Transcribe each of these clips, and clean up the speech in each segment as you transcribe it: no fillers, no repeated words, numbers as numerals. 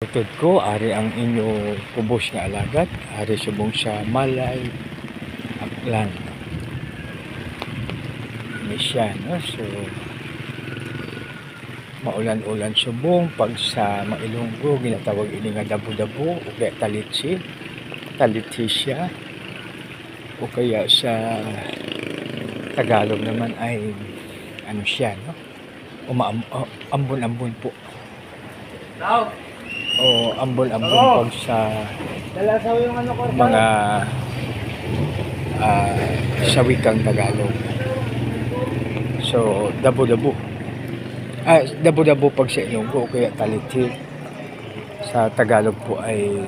Utod ko, ari ang inyo kubos nga alagat, ari subong sa Malay, Aklan. Ini siya, no? So, maulan-ulan subong, pag sa Mailonggo, ginatawag ini nga dabo-dabo, o kaya talitsi, talithisya, o kaya sa Tagalog naman ay, ano siya, no? Ambon-ambon po. O ambon-ambon pag sa mga sa wikang Tagalog. So, dabo-dabo. Dabo-dabo pag sa Ilonggo, kaya talithi. Sa Tagalog po ay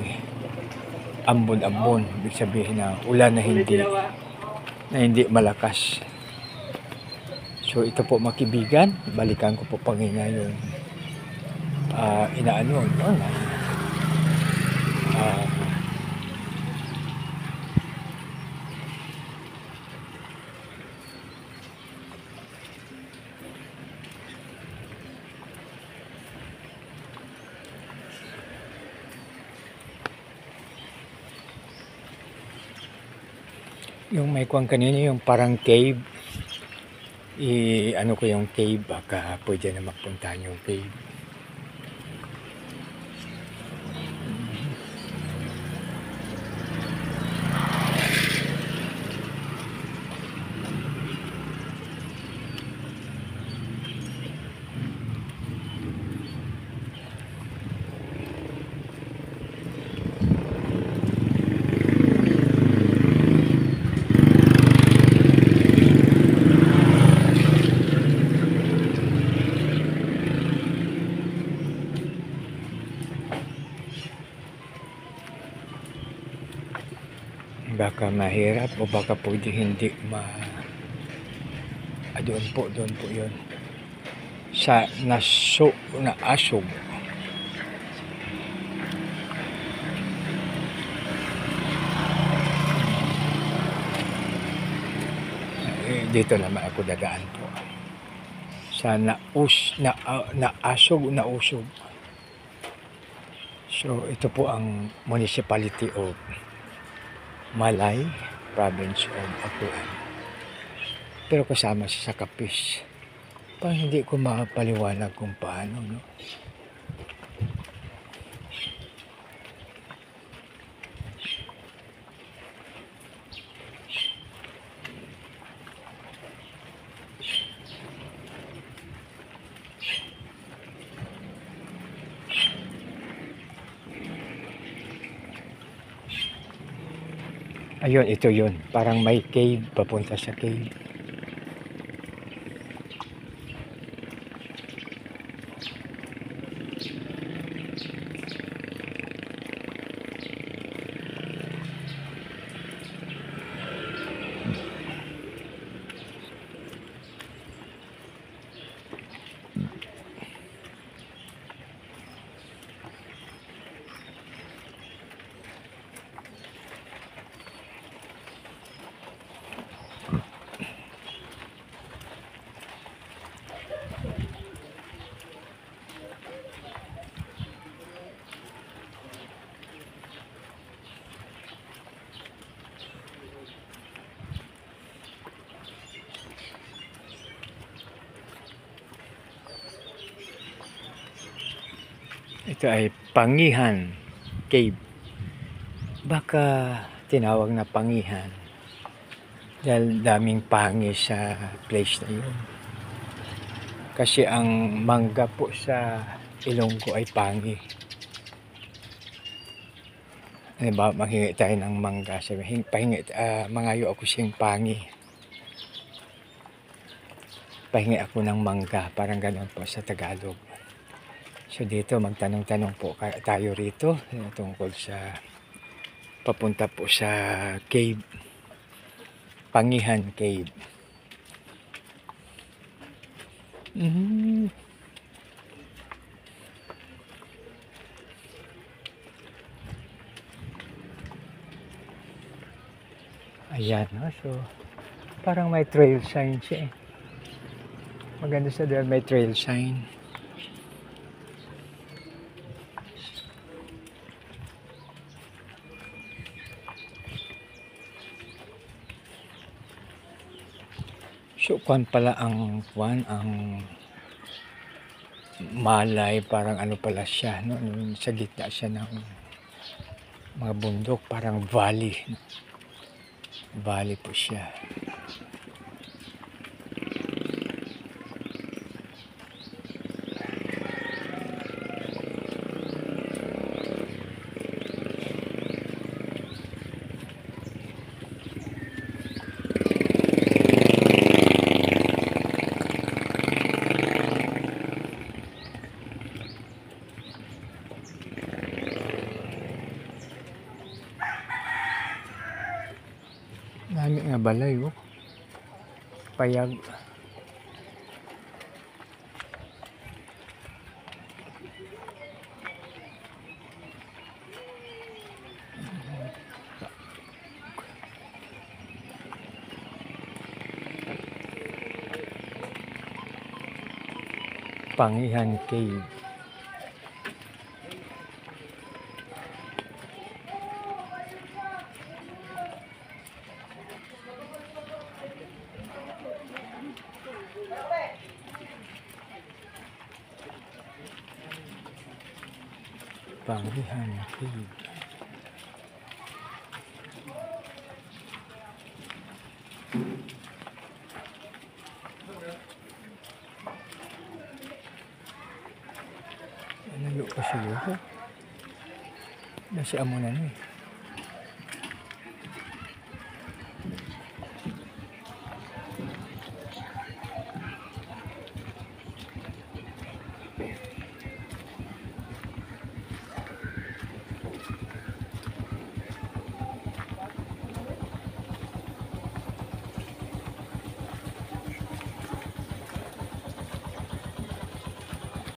ambon-ambon. Ibig sabihin na ulan na hindi malakas. So, ito po makibigan. Balikan ko po pangina yung inaano, no? Yung may kuwang kanina, yung parang cave. Ano ko yung cave, baka pwede na magpuntahan yung cave. Baka mahirap o baka pwede hindi doon po yun sa naasog. Dito naman ako dadaan po sa nausog. So ito po ang municipality of Malay, province of Aklan. Pero kasama siya sa Capiz. Parang hindi ko makapaliwanag kung paano, no? Ayun, ito yun. Parang may cave, papunta sa cave. Ito ay Pangihan Cave. Baka tinawag na Pangihan dahil daming pangi sa place na yun. Kasi ang mangga po sa Ilonggo ay pangi. Diba, manghingi tayo ng mangga. Mangayo ako siyang pangi. Pahingi ako ng mangga. Parang gano'n po sa Tagalog. So dito magtanong-tanong po tayo rito tungkol sa papunta po sa cave, Pangihan Cave. Ayan, no? So parang may trail sign siya eh. Maganda sa dahil may trail sign. So, kwan pala ang kwan, ang Malay, parang ano pala siya, no? Sa gitna siya ng mga bundok, parang valley. Valley po siya. Dami nga balay, oh. Payag. Pangihan Cave. Pangihan Cave. Ano pa siguro? Nasi amo na ni.